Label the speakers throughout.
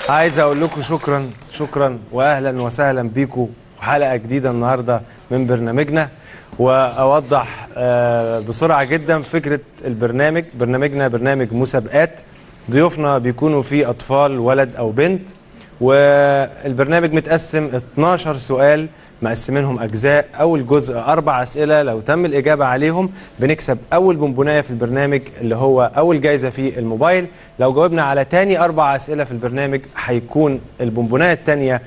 Speaker 1: عايز اقول لكم شكرا واهلا وسهلا بيكم وحلقه جديده النهارده من برنامجنا. واوضح بسرعه جدا فكره برنامجنا برنامج مسابقات. ضيوفنا بيكونوا فيه اطفال ولد او بنت، والبرنامج متقسم 12 سؤال مقسمينهم اجزاء. اول جزء 4 اسئله، لو تم الاجابه عليهم بنكسب اول بونبونايه في البرنامج اللي هو اول جايزه في الموبايل. لو جاوبنا على تاني 4 اسئله في البرنامج هيكون البونبونايه الثانيه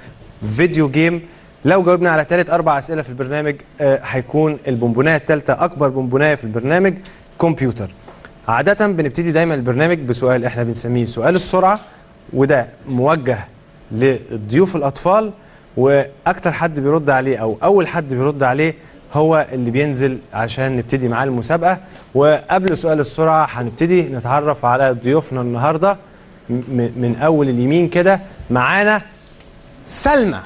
Speaker 1: فيديو جيم. لو جاوبنا على ثالث 4 اسئله في البرنامج هيكون البونبونايه الثالثه اكبر بونبونايه في البرنامج كمبيوتر. عاده بنبتدي دايما البرنامج بسؤال احنا بنسميه سؤال السرعه، وده موجه لضيوف الاطفال، واكتر حد بيرد عليه او اول حد بيرد عليه هو اللي بينزل عشان نبتدي معاه المسابقه. وقبل سؤال السرعه هنبتدي نتعرف على ضيوفنا النهارده. من اول اليمين كده معانا سلمى،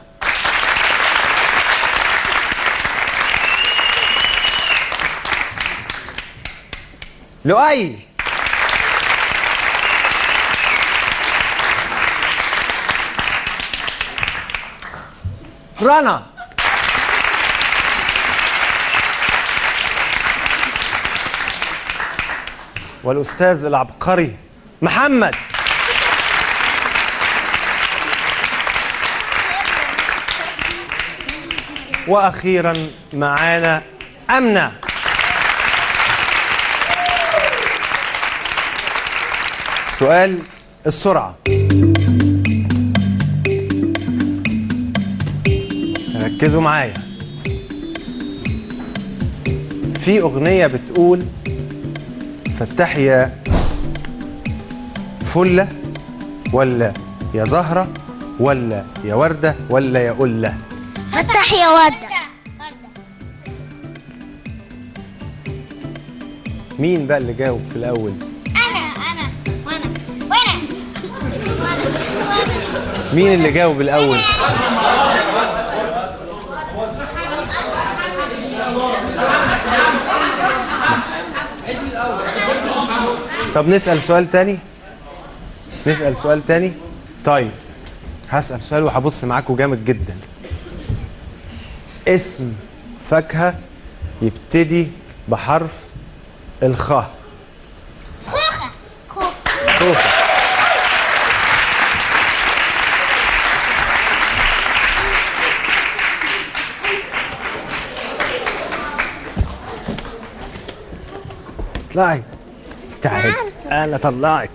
Speaker 1: لؤي، رنا، والأستاذ العبقري محمد. وأخيرا معانا أمنة. سؤال السرعة، ركزوا معايا. في أغنية بتقول فتحي يا فلة ولا يا زهرة ولا يا وردة ولا يا قلة؟
Speaker 2: فتحي يا وردة.
Speaker 1: مين بقى اللي جاوب في الأول؟
Speaker 2: وانا
Speaker 1: مين اللي جاوب الأول؟ طب نسأل سؤال تاني؟ طيب هسأل سؤال وهبص معاكم جامد جدا. اسم فاكهة يبتدي بحرف الخاء.
Speaker 2: خوخة.
Speaker 1: خوخة. اطلعي. تعالي انا اطلعك.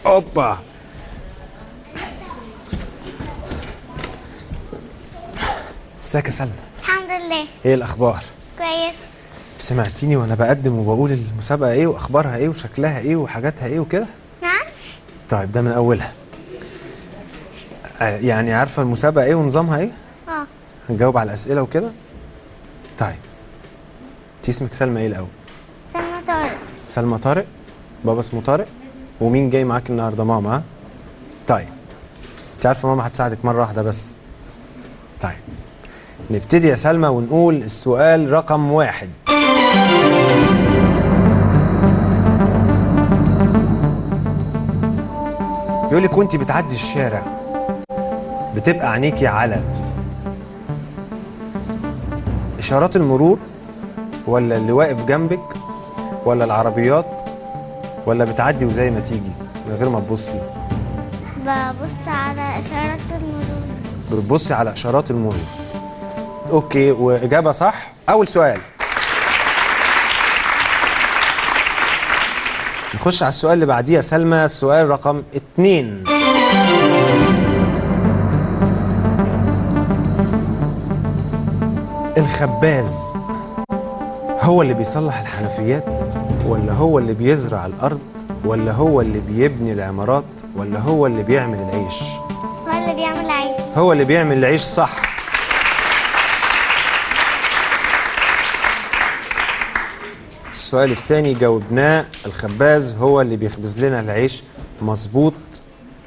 Speaker 1: اوبا. ازيك يا سلمى؟
Speaker 2: الحمد لله.
Speaker 1: ايه الاخبار؟
Speaker 2: كويس.
Speaker 1: سمعتيني وانا بقدم وبقول المسابقه ايه واخبارها ايه وشكلها ايه وحاجاتها ايه وكده؟
Speaker 2: نعم.
Speaker 1: طيب ده من اولها. يعني عارفه المسابقه ايه ونظامها ايه؟ هنجاوب على الاسئله وكده. طيب انت اسمك سلمى ايه الاول؟
Speaker 2: سلمى طارق.
Speaker 1: سلمى طارق. بابا اسمه طارق. ومين جاي معاك النهارده؟ ماما. ها؟ طيب انت عارفه ماما هتساعدك مره واحده بس. طيب نبتدي يا سلمى ونقول السؤال رقم 1. بيقول لك وانت بتعدي الشارع بتبقى عينيكي على اشارات المرور ولا اللي واقف جنبك ولا العربيات ولا بتعدي وزي ما تيجي من غير ما تبصي؟
Speaker 2: ببص على إشارات المرور.
Speaker 1: بتبصي على اشارات المرور. اوكي، واجابه صح. اول سؤال. نخش على السؤال اللي بعديه يا سلمى، السؤال رقم 2. الخباز هو اللي بيصلح الحنفيات ولا هو اللي بيزرع الارض ولا هو اللي بيبني العمارات ولا هو اللي بيعمل العيش؟
Speaker 2: هو اللي بيعمل عيش.
Speaker 1: هو اللي بيعمل العيش، صح. السؤال الثاني جاوبناه، الخباز هو اللي بيخبز لنا العيش، مظبوط.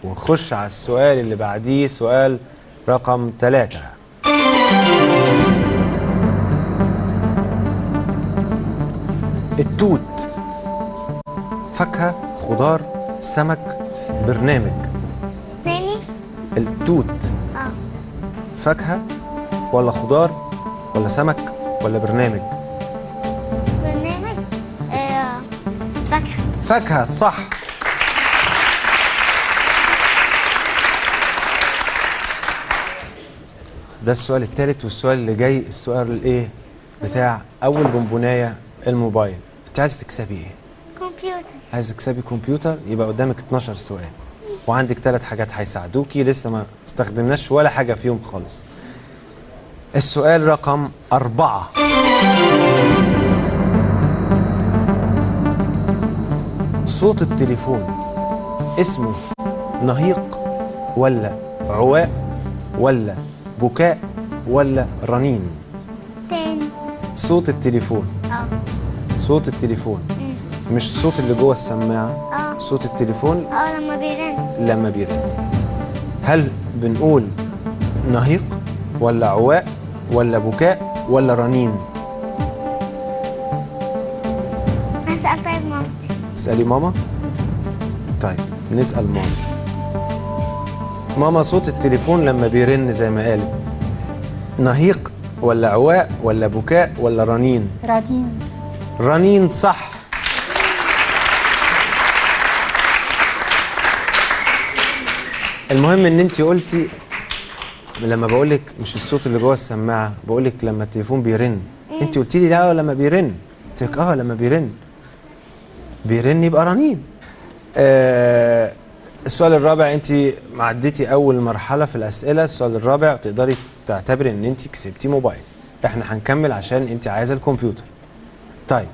Speaker 1: ونخش على السؤال اللي بعديه، سؤال رقم 3. التوت فاكهة، خضار، سمك، برنامج. التوت
Speaker 2: اه
Speaker 1: فاكهة ولا خضار ولا سمك ولا برنامج؟
Speaker 2: برنامج. فاكهة.
Speaker 1: فاكهة صح. ده السؤال الثالث، والسؤال اللي جاي السؤال الايه بتاع اول بونبونايه الموبايل. انت عايز تكسبي ايه؟
Speaker 2: كمبيوتر.
Speaker 1: عايز تكسبي كمبيوتر، يبقى قدامك 12 سؤال وعندك 3 حاجات هيساعدوكي، لسه ما استخدمناش ولا حاجه فيهم خالص. السؤال رقم 4. صوت التليفون اسمه نهيق ولا عواء ولا بكاء ولا رنين؟
Speaker 2: تاني.
Speaker 1: صوت التليفون. صوت التليفون مش الصوت اللي جوه السماعة. صوت التليفون
Speaker 2: لما بيرن.
Speaker 1: لما بيرن. هل بنقول نهيق ولا عواء ولا بكاء ولا رنين؟
Speaker 2: هسأل طيب مامتي.
Speaker 1: تسألي ماما؟ طيب نسأل ماما. ماما، صوت التليفون لما بيرن زي ما قالت نهيق ولا عواء ولا بكاء ولا رنين؟
Speaker 3: رنين.
Speaker 1: رنين صح. المهم ان انت قلتي لما بقولك مش الصوت اللي جوه السماعه، بقولك لما التليفون بيرن. انت قلتي لي لا لما بيرن، قلت لك لما بيرن. بيرن يبقى رنين. السؤال الرابع، انت عديتي اول مرحله في الاسئله. السؤال الرابع تقدري تعتبري ان انت كسبتي موبايل. احنا هنكمل عشان انت عايزه الكمبيوتر. طيب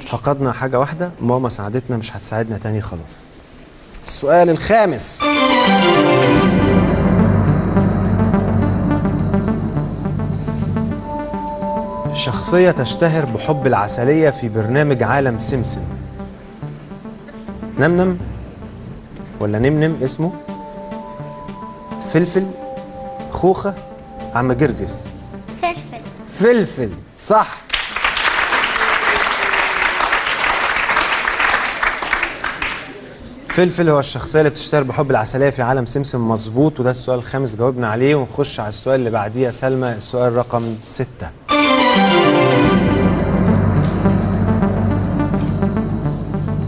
Speaker 1: فقدنا حاجه واحده، ماما ساعدتنا مش هتساعدنا تاني خلاص. السؤال الخامس. شخصية تشتهر بحب العسلية في برنامج عالم سمسم. نمنم ولا نمنم اسمه؟ فلفل، خوخة، عم جرجس؟
Speaker 2: فلفل.
Speaker 1: فلفل صح. فلفل هو الشخصية اللي بتشتهر بحب العسلية في عالم سمسم، مظبوط. وده السؤال الخامس جاوبنا عليه. ونخش على السؤال اللي بعديه يا سلمى، السؤال رقم 6.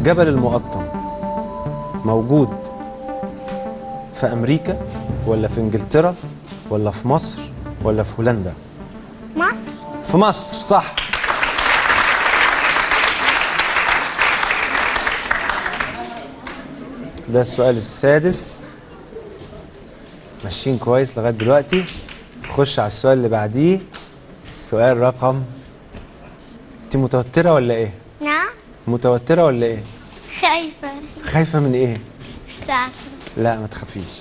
Speaker 1: جبل المقطم موجود في أمريكا ولا في إنجلترا ولا في مصر ولا في هولندا؟
Speaker 2: مصر.
Speaker 1: في مصر صح. ده السؤال السادس. ماشيين كويس لغاية دلوقتي. نخش على السؤال اللي بعديه، السؤال رقم. انت متوترة ولا ايه؟
Speaker 2: نعم.
Speaker 1: متوترة ولا ايه؟
Speaker 2: خايفة.
Speaker 1: خايفة من ايه؟
Speaker 2: ساعة.
Speaker 1: لا ما تخافيش.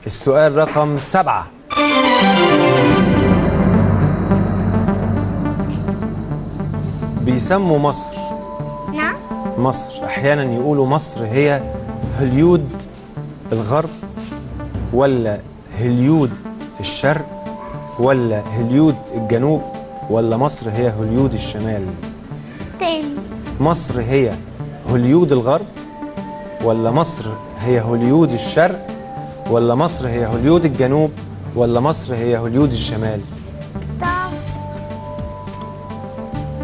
Speaker 1: السؤال رقم 7. بيسموا مصر.
Speaker 2: نعم.
Speaker 1: مصر احيانا يقولوا مصر هي هوليود الغرب ولا هوليود الشرق ولا هوليود الجنوب ولا مصر هي هوليود الشمال؟
Speaker 2: تاني.
Speaker 1: مصر هي هوليود الغرب ولا مصر هي هوليود الشرق ولا مصر هي هوليود الجنوب ولا مصر هي هوليود الشمال؟
Speaker 2: طب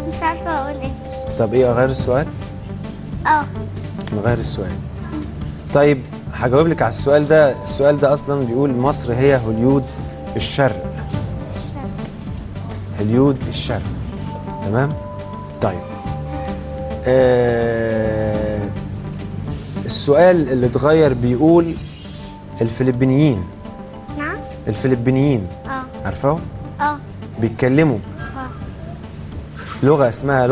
Speaker 2: مش عارفة اقول ايه.
Speaker 1: طب ايه، اغير السؤال؟ نغير السؤال. طيب هجاوب لك على السؤال ده. السؤال ده اصلا بيقول مصر هي هوليود الشرق. هوليود الشرق. تمام. طيب السؤال اللي اتغير بيقول الفلبينيين.
Speaker 2: نعم.
Speaker 1: الفلبينيين عارفاهم؟ بيتكلموا لغة اسمها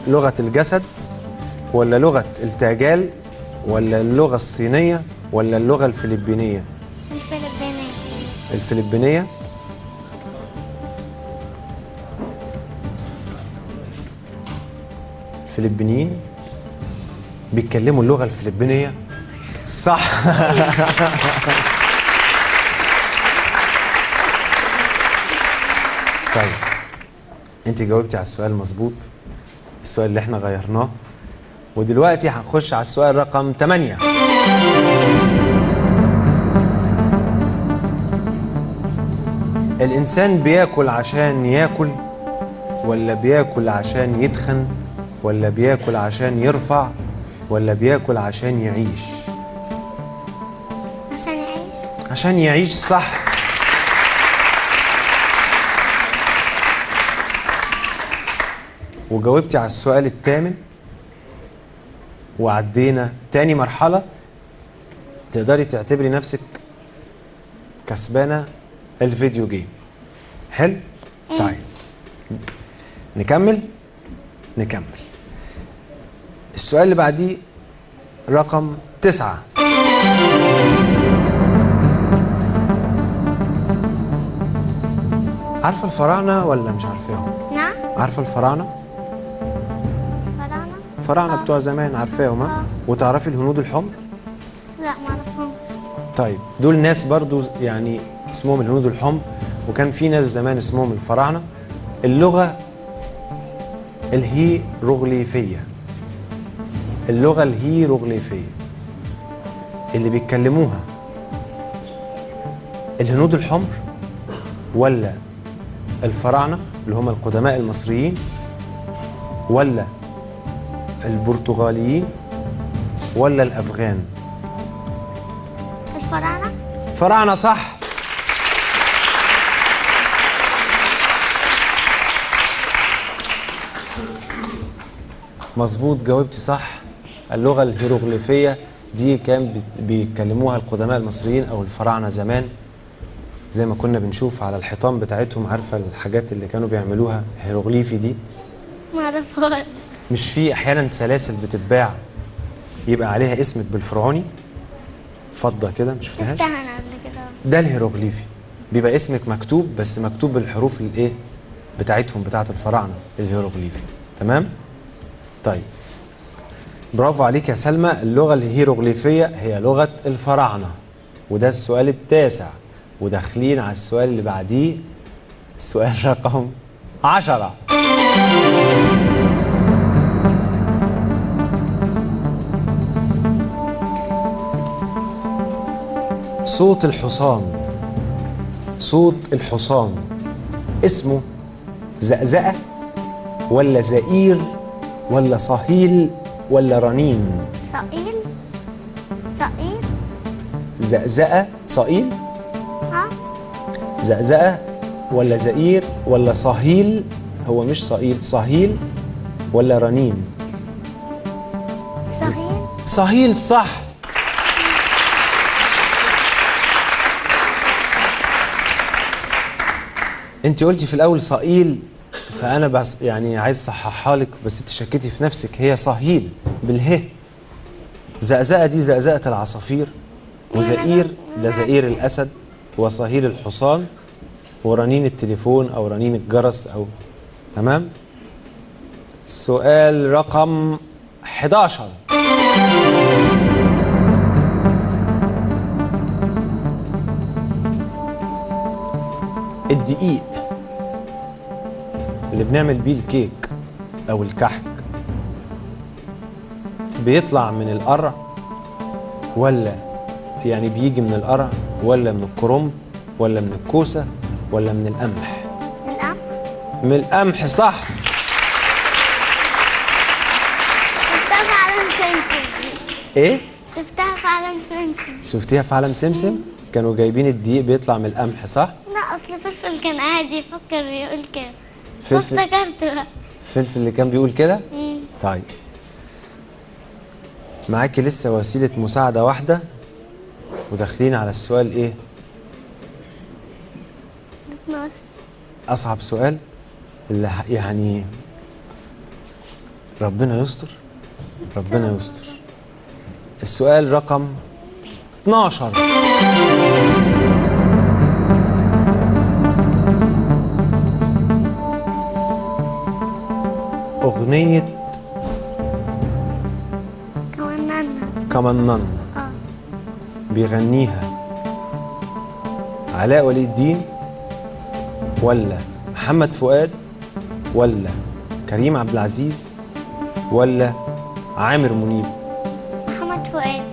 Speaker 1: لغة الجسد ولا لغة التاجال ولا اللغة الصينية ولا اللغة الفلبينية؟
Speaker 2: الفلبينية.
Speaker 1: الفلبينية. الفلبينيين بيتكلموا اللغة الفلبينية صح. طيب انت جاوبتي على السؤال مظبوط، السؤال اللي احنا غيرناه. ودلوقتي هنخش على السؤال رقم 8. الإنسان بياكل عشان ياكل، ولا بياكل عشان يتخن، ولا بياكل عشان يرفع، ولا بياكل عشان يعيش؟
Speaker 2: عشان يعيش.
Speaker 1: عشان يعيش، صح. وجاوبتي على السؤال الثامن وعدينا تاني مرحلة. تقدري تعتبري نفسك كسبانة الفيديو جيم. حلو؟ طيب نكمل. السؤال اللي بعديه رقم 9. عارفة الفراعنة ولا مش عارفاهم؟
Speaker 2: نعم.
Speaker 1: عارفة الفراعنة؟ الفراعنة بتوع زمان عارفاهم ها؟ وتعرفي الهنود الحمر؟
Speaker 2: لا ما اعرفهمش.
Speaker 1: طيب دول ناس برضو يعني اسمهم الهنود الحمر، وكان في ناس زمان اسمهم الفراعنة. اللغة الهيروغليفية اللي بيتكلموها الهنود الحمر ولا الفراعنة اللي هم القدماء المصريين، ولا البرتغاليين، ولا الأفغان؟ الفراعنة صح. مظبوط، جاوبتي صح. اللغة الهيروغليفية دي كان بيتكلموها القدماء المصريين أو الفراعنة زمان، زي ما كنا بنشوف على الحيطان بتاعتهم. عارفة الحاجات اللي كانوا بيعملوها هيروغليفي دي؟
Speaker 2: ما اعرفهاش.
Speaker 1: مش في أحيانا سلاسل بتتباع يبقى عليها اسمك بالفرعوني فضة كده؟ مش شفتهاش؟
Speaker 2: شفتها انا قبل كده.
Speaker 1: ده الهيروغليفي، بيبقى اسمك مكتوب بس مكتوب بالحروف الايه بتاعتهم بتاعت الفراعنة الهيروغليفي. تمام؟ طيب برافو عليك يا سلمى. اللغة الهيروغليفية هي لغة الفراعنة، وده السؤال التاسع. وداخلين على السؤال اللي بعديه، السؤال رقم 10. صوت الحصان اسمه زقزقة ولا زئير ولا صهيل ولا رنين؟
Speaker 2: صقيل.
Speaker 1: زقزقة صقيل؟
Speaker 2: ها؟
Speaker 1: زقزقة ولا زئير ولا صهيل؟ هو مش صقيل، صهيل ولا رنين؟ صهيل صح. انت قلتي في الاول صقيل، فانا بس يعني عايز اصححها لك، بس انت شكيتي في نفسك، هي صهيل بالهه. زقزقه دي زقزقه العصافير، وزئير ده زئير الاسد، وصهيل الحصان، ورنين التليفون او رنين الجرس او. تمام. سؤال رقم 11. الدقيق اللي بنعمل بيه الكيك او الكحك بيطلع من القرع، ولا يعني بيجي من القرع، ولا من الكرنب، ولا من الكوسه، ولا من القمح؟ من القمح صح.
Speaker 2: شفتها في عالم سمسم.
Speaker 1: ايه؟
Speaker 2: شفتها في عالم سمسم.
Speaker 1: شفتيها في عالم سمسم؟ كانوا جايبين الدقيق بيطلع من القمح صح؟
Speaker 2: لا اصل فلفل كان قاعد يفكر يقول كده،
Speaker 1: فلفل؟
Speaker 2: فافتكرت بقى.
Speaker 1: فلفل اللي كان بيقول كده؟ طيب معاكي لسه وسيلة مساعدة واحدة، وداخلين على السؤال ايه؟
Speaker 2: 12.
Speaker 1: أصعب سؤال اللي يعني ربنا يستر. السؤال رقم 12. أغنية كمننا بيغنيها علاء ولي الدين ولا محمد فؤاد ولا كريم عبد العزيز ولا عامر منيب؟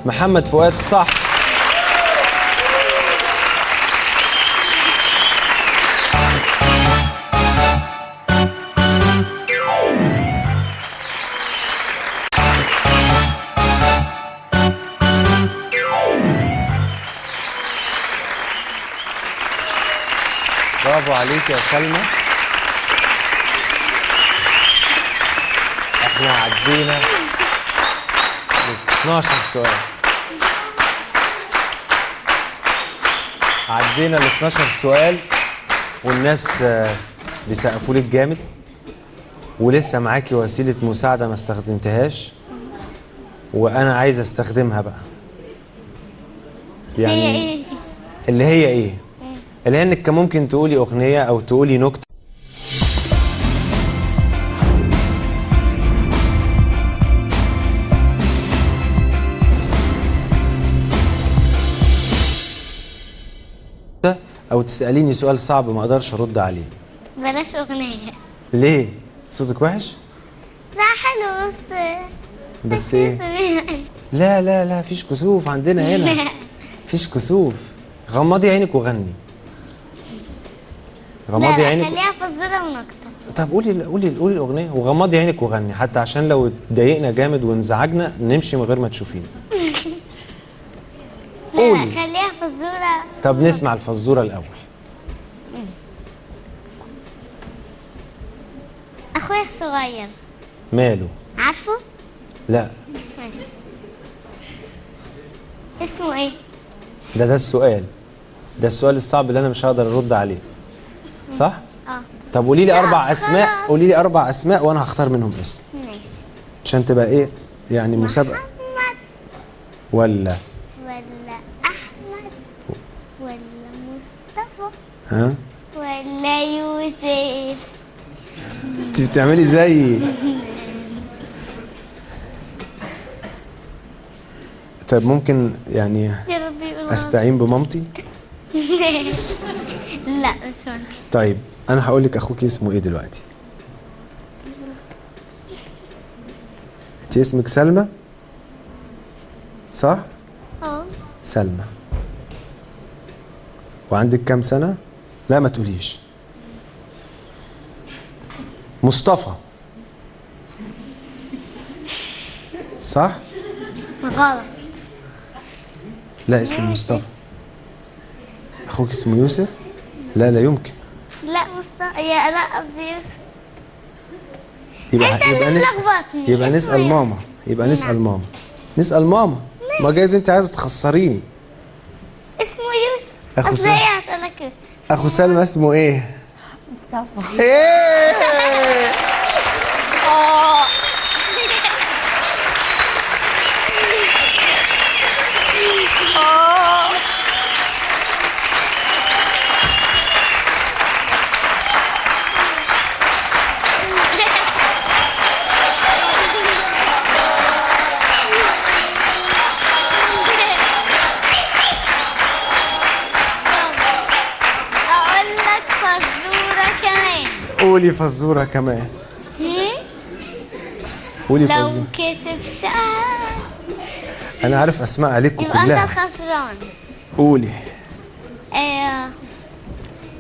Speaker 1: محمد فؤاد صح. برافو عليك يا سلمى. احنا عدينا ل 12 سؤال. عدينا ل 12 سؤال والناس بيسقفوا لك جامد، ولسه معاكي وسيلة مساعدة ما استخدمتهاش وأنا عايز أستخدمها بقى.
Speaker 2: هي ايه؟
Speaker 1: اللي هي إيه؟ اللي هي إنك كان ممكن تقولي أغنية أو تقولي نكتة. أو تسأليني سؤال صعب ما أقدرش أرد عليه.
Speaker 2: بلاش اغنية.
Speaker 1: ليه؟ صوتك وحش؟
Speaker 2: لا حلو
Speaker 1: بس إيه؟ لا لا لا فيش كسوف عندنا هنا. فيش كسوف. غمضي عينك وغني. غمضي عينك.
Speaker 2: خليها فزورة ونكتة.
Speaker 1: طب قولي الأغنية وغمضي عينك وغني، حتى عشان لو اتضايقنا جامد وانزعجنا نمشي من غير ما تشوفينا. قولي.
Speaker 2: لا خليها فزورة.
Speaker 1: طب نسمع الفزورة الأول.
Speaker 2: أخويا الصغير.
Speaker 1: ماله؟
Speaker 2: عارفه؟
Speaker 1: لا.
Speaker 2: ماشي. اسمه ايه؟
Speaker 1: ده السؤال. ده السؤال الصعب اللي أنا مش هقدر أرد عليه. صح؟ طب قولي لي 4 أسماء، قولي لي 4 أسماء وأنا هختار منهم اسم.
Speaker 2: ماشي.
Speaker 1: عشان تبقى إيه؟ يعني مسابقة.
Speaker 2: محمد
Speaker 1: ولا
Speaker 2: أحمد ولا مصطفى
Speaker 1: ها؟
Speaker 2: ولا يوسف.
Speaker 1: أنت بتعملي زيي. طيب ممكن يعني
Speaker 2: يا ربي يقول
Speaker 1: أستعين بمامتي؟
Speaker 2: لا مش ممكن.
Speaker 1: طيب أنا هقول لك أخوك اسمه إيه دلوقتي؟ أنت اسمك سلمى؟ صح؟ سلمى. وعندك كام سنة؟ لا ما تقوليش. مصطفى. صح؟
Speaker 2: غلط.
Speaker 1: لا اسمه مصطفى. أخوك اسمه يوسف؟ لا لا يمكن.
Speaker 2: لا مصطفى. لا قصدي يوسف.
Speaker 1: يبقى
Speaker 2: انت اللي ملخبطني.
Speaker 1: يبقى نسأل ماما. يبقى نسأل ماما. نسأل ماما. ما جايز انت عايزه تخسريني.
Speaker 2: اسمه يوسف.
Speaker 1: أخو
Speaker 2: اصل هي هتقولك كده.
Speaker 1: اخو سلمى اسمه ايه؟
Speaker 3: مصطفى.
Speaker 1: ايه؟
Speaker 2: اقول لك فزورة كمان.
Speaker 1: قولي فزورة كمان. قولي
Speaker 2: لو
Speaker 1: فزورة.
Speaker 2: كسبتها
Speaker 1: انا عارف اسماء عليكم
Speaker 2: يبقى انت
Speaker 1: كلها.
Speaker 2: الخسران.
Speaker 1: قولي.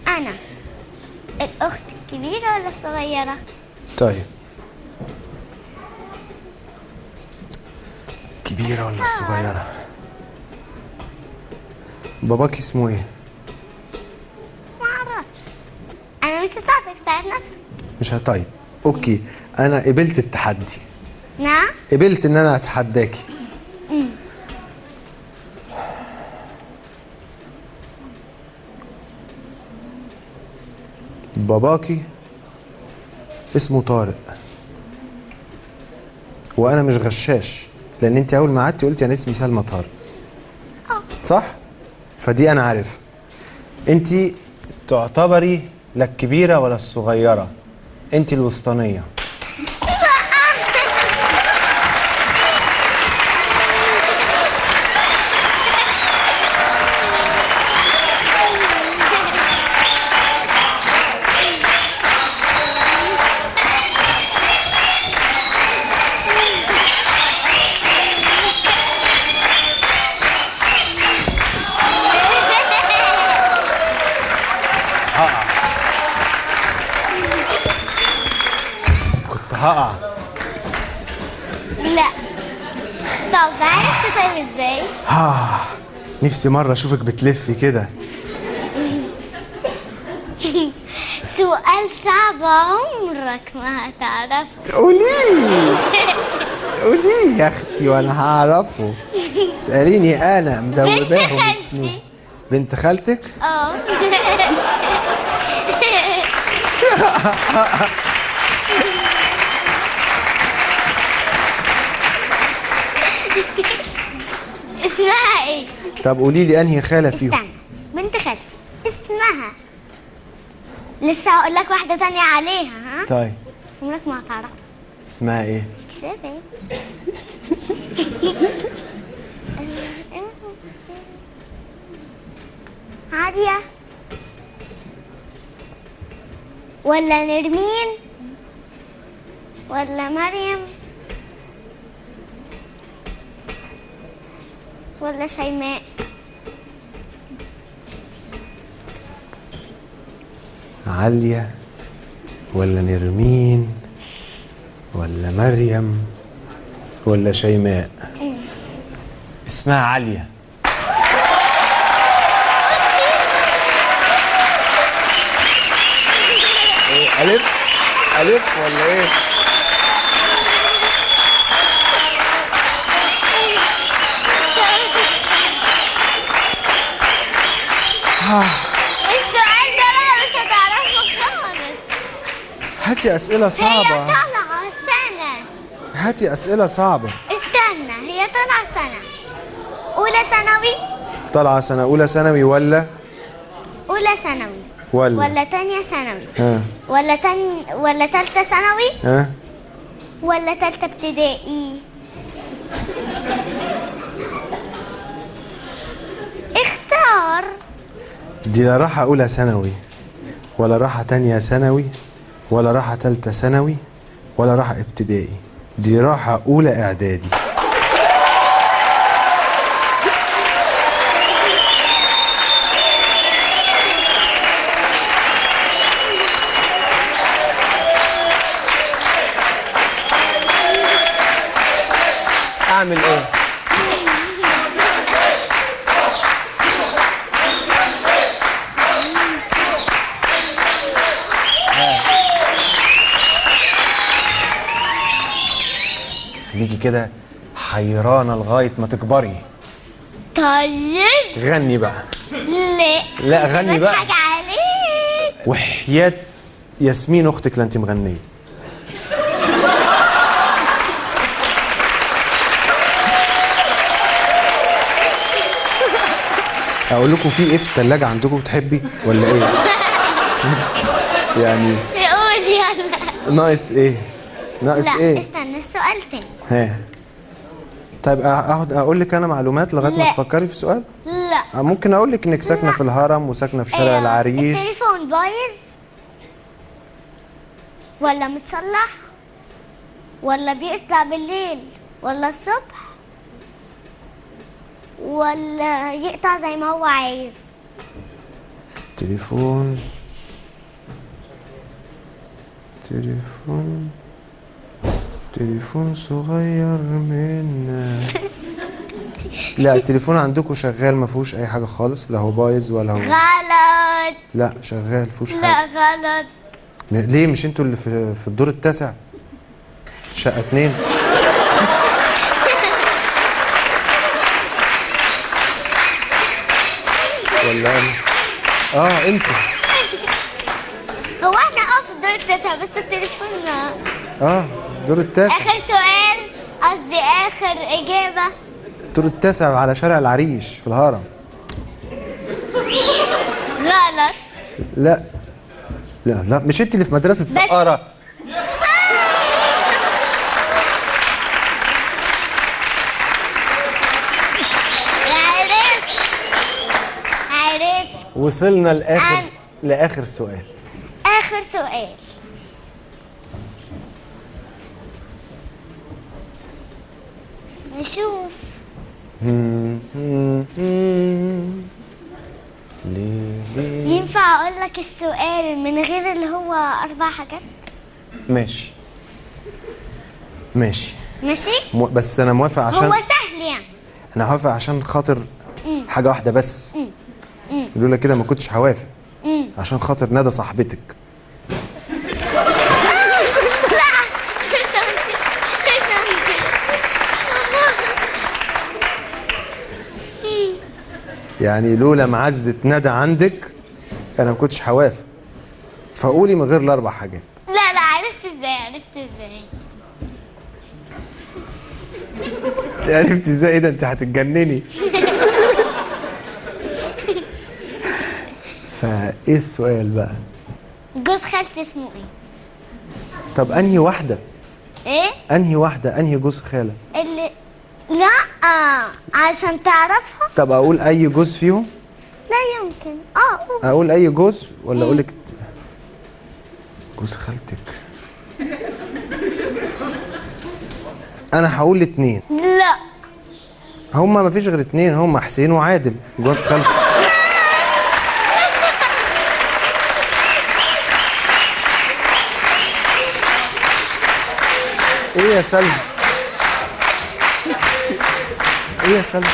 Speaker 2: انا الاخت الكبيرة ولا الصغيرة؟
Speaker 1: طيب كبيرة ولا الصغيرة؟ باباك اسمه ايه؟
Speaker 2: معرفش. انا مش هساعدك، ساعد نفسك.
Speaker 1: مش طيب اوكي، انا قبلت التحدي.
Speaker 2: نعم.
Speaker 1: قبلت ان انا اتحداكي. باباكي اسمه طارق، وانا مش غشاش لان انت اول ما قعدتي قلتي انا اسمي سلمى طارق. صح؟ فدي انا عارف. انت تعتبري لا الكبيره ولا الصغيره، انت الوسطانيه. هقع.
Speaker 2: لا. طب عرفت طيب ازاي؟
Speaker 1: نفسي مرة اشوفك بتلفي كده.
Speaker 2: سؤال صعب عمرك ما هتعرفه.
Speaker 3: قولي يا اختي وانا هعرفه. اسأليني انا مدوباهم اتنين. بنت خالتك؟
Speaker 2: اه. اسمها ايه؟
Speaker 3: طب قولي لي انهي خالة فيهم؟
Speaker 2: استنى، بنت خالتي اسمها، لسه هقول لك واحدة تانية عليها. ها؟
Speaker 1: طيب
Speaker 2: عمرك ما هتعرف.
Speaker 1: اسمها ايه؟
Speaker 2: سيبي. عادية ولا نرمين ولا مريم ولا شيماء؟
Speaker 3: عالية ولا نرمين ولا مريم ولا شيماء؟
Speaker 1: اسمها عالية.
Speaker 3: ايه ألف؟ ألف ولا ايه؟
Speaker 2: السؤال ده بقى مش هتعرفه خالص.
Speaker 3: هاتي أسئلة
Speaker 2: هي
Speaker 3: صعبة.
Speaker 2: طالعة سنة.
Speaker 3: هاتي أسئلة صعبة.
Speaker 2: استنى، هي طالعة سنة أولى ثانوي.
Speaker 3: طالعة سنة أولى ثانوي ولا
Speaker 2: أولى ثانوي ولا تانية ثانوي
Speaker 3: ها
Speaker 2: ولا تالتة ثانوي
Speaker 3: ها
Speaker 2: ولا تالتة ابتدائي؟ اختار.
Speaker 3: دي لا راحة أولى ثانوي ولا راحة تانية ثانوي ولا راحة تالتة ثانوي ولا راحة ابتدائي. دي راحة أولى إعدادي.
Speaker 1: اعمل ايه؟ ليكي كده حيرانة لغاية ما تكبري.
Speaker 2: طيب
Speaker 1: غني بقى.
Speaker 2: لا
Speaker 1: غني بقى.
Speaker 2: بضحك عليك.
Speaker 1: وحياة ياسمين اختك لا انت مغنية.
Speaker 3: أقول لكم في إيه في التلاجة عندكم تحبي ولا إيه؟ يعني
Speaker 2: قول يلا.
Speaker 3: ناقص إيه؟ ناقص
Speaker 2: لا
Speaker 3: إيه؟
Speaker 2: استنى، سؤال تاني.
Speaker 3: ها طيب أقعد أقول لك أنا معلومات لغاية ما
Speaker 2: لا.
Speaker 3: تفكري في سؤال؟
Speaker 2: لا.
Speaker 3: ممكن أقول لك إنك ساكنة في الهرم وساكنة في شارع العريش.
Speaker 2: التليفون بايظ ولا متصلح ولا بيطلع بالليل ولا الصبح ولا يقطع زي ما هو عايز؟
Speaker 3: تليفون صغير منا. لا التليفون عندكم شغال ما فيهوش اي حاجه خالص، لا هو بايظ ولا هو.
Speaker 2: غلط.
Speaker 3: لا شغال فيهوش
Speaker 2: لا
Speaker 3: حاجه.
Speaker 2: غلط.
Speaker 3: ليه مش انتوا اللي في الدور التاسع شقه 2؟ ولا انا؟ انتوا.
Speaker 2: هو احنا في الدور التاسع بس التليفون
Speaker 3: الدور التاسع.
Speaker 2: اخر سؤال، قصدي اخر اجابه.
Speaker 3: الدور التاسع على شارع العريش في الهرم.
Speaker 2: غلط.
Speaker 3: لا لا لا مش انت اللي في مدرسه سقاره؟
Speaker 2: عرفت.
Speaker 1: وصلنا لآخر سؤال.
Speaker 2: آخر سؤال. نشوف. ينفع أقول لك السؤال من غير اللي هو 4 حاجات؟
Speaker 1: ماشي.
Speaker 2: ماشي؟
Speaker 3: بس أنا موافق عشان
Speaker 2: هو سهل يعني.
Speaker 3: أنا موافق عشان خاطر حاجة واحدة بس. لولا كده ما كنتش هوافق. عشان خاطر ندى صاحبتك. يعني لولا معزة ندى عندك انا ما كنتش هوافق. فقولي من غير الاربع حاجات.
Speaker 2: لا لا، عرفت ازاي.
Speaker 3: عرفت ازاي؟ ده انت هتتجنني. فايه السؤال بقى؟
Speaker 2: جوز خالتي اسمه ايه؟
Speaker 3: طب انهي واحدة؟
Speaker 2: ايه؟
Speaker 3: انهي واحدة؟ انهي جوز خالة؟
Speaker 2: اللي لا عشان تعرفها.
Speaker 3: طب اقول اي جوز فيهم؟
Speaker 2: لا يمكن. قول.
Speaker 3: اقول اي جوز ولا اقولك جوز خالتك؟ انا هقول 2.
Speaker 2: لا
Speaker 3: هما مفيش غير 2، هما حسين وعادل جوز خالتك. ايه يا سلمى؟ ايه يا سلمى؟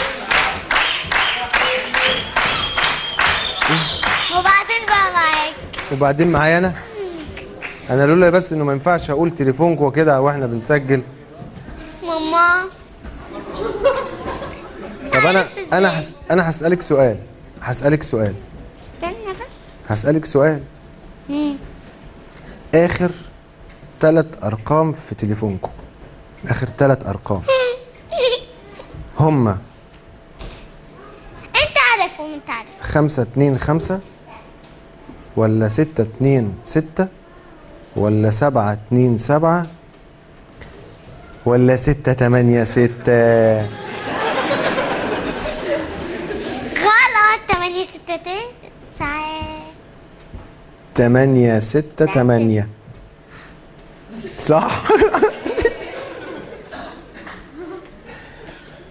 Speaker 2: وبعدين بقى معاك.
Speaker 3: وبعدين معايا انا لولا بس انه ما ينفعش اقول تليفونكم كده واحنا بنسجل.
Speaker 2: ماما.
Speaker 3: طب انا هسألك سؤال.
Speaker 2: استنى بس.
Speaker 3: هسألك سؤال. اخر 3 ارقام في تليفونكم، اخر 3 ارقام هما
Speaker 2: انت عارف
Speaker 3: 525 ولا 626 ولا 727 ولا 686؟
Speaker 2: غلط. 8 6
Speaker 3: 868 صح.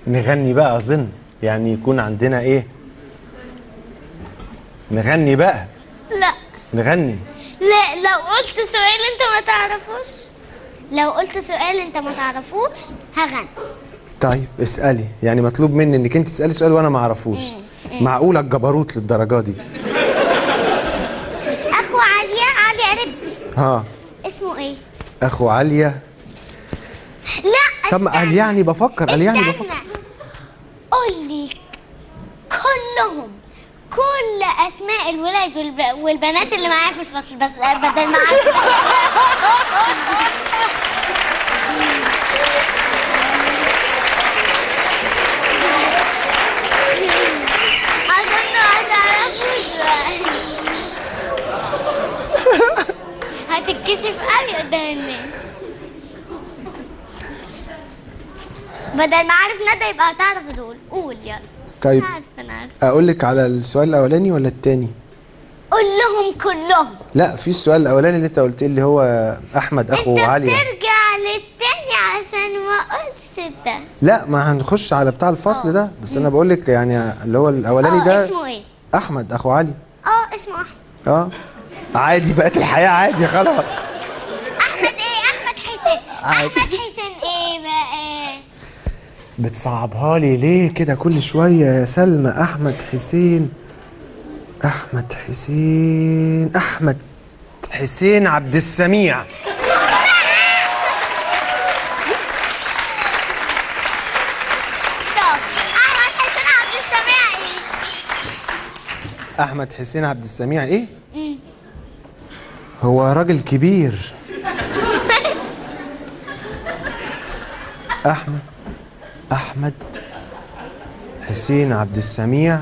Speaker 1: نغني بقى اظن، يعني يكون عندنا ايه؟ نغني بقى.
Speaker 2: لا
Speaker 1: نغني.
Speaker 2: لا، لو قلت سؤال انت ما تعرفوش هغني.
Speaker 3: طيب اسألي، يعني مطلوب مني انك انت تسألي سؤال وانا ما اعرفوش. معقولة الجبروت للدرجة دي؟
Speaker 2: اخو علي قريبتي. اسمه ايه؟
Speaker 3: اخو عليا.
Speaker 2: لا
Speaker 3: طب قال يعني بفكر، قال يعني بفكر.
Speaker 2: قول لي كلهم، كل اسماء الولاد والبنات اللي معايا في الفصل، بس بدل ما اظن هتعرفوش. هتتكسف قوي قدام الناس. بدل ما عارف ندى يبقى هتعرف دول. قول يلا.
Speaker 3: طيب
Speaker 2: انا عارف.
Speaker 3: اقول لك على السؤال الاولاني ولا التاني؟
Speaker 2: قول لهم كلهم.
Speaker 3: لا، في السؤال الاولاني اللي انت قلت لي هو احمد اخو عليا.
Speaker 2: انت بترجع للتاني عشان ما قلتش ده.
Speaker 3: لا، ما هنخش على بتاع الفصل ده، بس انا بقول لك يعني اللي هو الاولاني ده.
Speaker 2: اسمه ايه؟
Speaker 3: احمد اخو علي.
Speaker 2: اسمه احمد.
Speaker 3: عادي، بقت الحياه عادي خلاص.
Speaker 2: احمد ايه؟ احمد حسين.
Speaker 3: عادي.
Speaker 2: احمد حسين ايه بقى؟
Speaker 3: بتصعبها لي ليه كده كل شويه يا سلمى؟ احمد حسين عبد السميع. احمد حسين عبد السميع ايه؟ هو راجل كبير. احمد حسين عبد السميع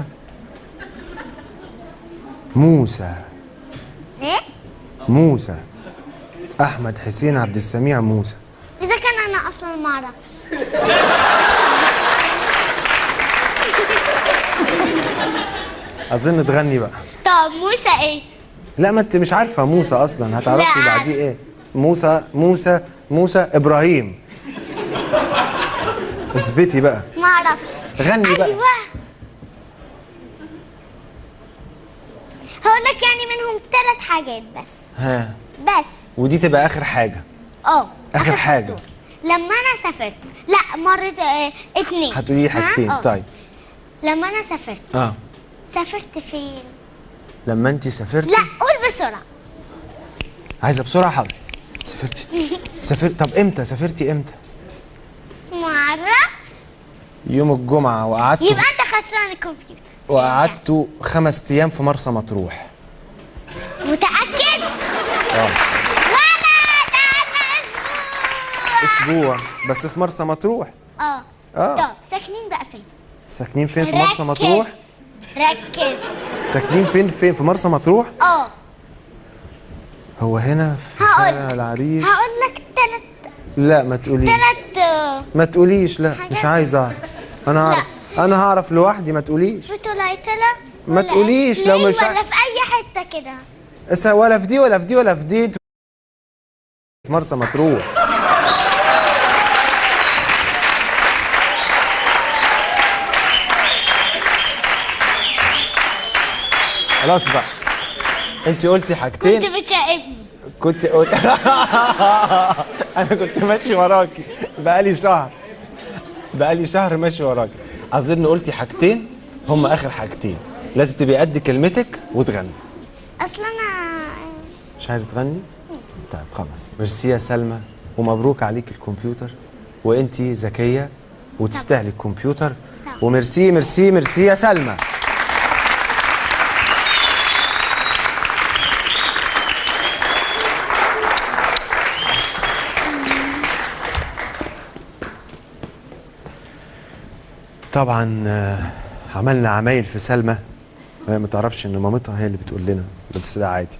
Speaker 3: موسى.
Speaker 2: ايه؟
Speaker 3: موسى. احمد حسين عبد السميع موسى.
Speaker 2: اذا كان انا اصلا ما اعرفش.
Speaker 3: اظن تغني بقى.
Speaker 2: طب موسى ايه؟
Speaker 3: لا، ما انت مش عارفه موسى اصلا، هتعرفي
Speaker 2: لا.
Speaker 3: بعديه ايه؟ موسى ابراهيم. اثبتي بقى.
Speaker 2: ما اعرفش.
Speaker 3: غني بقى.
Speaker 2: ايوه. هقول لك يعني منهم 3 حاجات بس. بس.
Speaker 3: ودي تبقى اخر حاجه. اخر حاجه.
Speaker 2: فصول. لما انا سافرت، لا مرة 2.
Speaker 3: هتقولي لي حاجتين. طيب.
Speaker 2: لما انا سافرت. سافرت فين؟
Speaker 3: لما انت سافرتي.
Speaker 2: لا قول بسرعة.
Speaker 3: عايزه بسرعه؟ حاضر. سافرت. طب امتى سافرتي؟
Speaker 2: ما اعرفش.
Speaker 3: يوم الجمعه وقعدت.
Speaker 2: يبقى انت خسران الكمبيوتر.
Speaker 1: وقعدتوا 5 ايام في مرسى مطروح.
Speaker 2: متأكد؟
Speaker 1: اه
Speaker 2: ولا قعدنا
Speaker 1: اسبوع بس في مرسى مطروح.
Speaker 2: طب ساكنين بقى فين؟
Speaker 1: ساكنين فين في مرسى مطروح؟
Speaker 2: ركز.
Speaker 1: ساكنين فين في مرسى مطروح؟ هو هنا في شارع العريش.
Speaker 2: هقول لك 3.
Speaker 1: لا ما تقوليش.
Speaker 2: 3.
Speaker 1: ما تقوليش، لا مش عايز اعرف. انا هعرف. انا هعرف لوحدي، ما تقوليش.
Speaker 2: في طلعتلة
Speaker 1: ما تقوليش لو مش
Speaker 2: ولا في اي حته كده.
Speaker 1: ولا في دي ولا في دي ولا في دي. في مرسى مطروح. خلاص بقى، انت قلتي حاجتين.
Speaker 2: كنت بتراقبني.
Speaker 1: كنت قلت انا كنت ماشي وراكي بقالي شهر ماشي وراكي. اظن قلتي حاجتين هم اخر حاجتين، لازم تبقي قد كلمتك وتغني.
Speaker 2: اصل انا
Speaker 1: مش عايزه تغني؟ طيب خلاص. ميرسي يا سلمى، ومبروك عليك الكمبيوتر، وانتي ذكيه وتستاهلي الكمبيوتر. وميرسي ميرسي ميرسي يا سلمى. طبعا عملنا عمايل في سلمى، وهي ما تعرفش ان مامتها هي اللي بتقول لنا، بس ده عادي.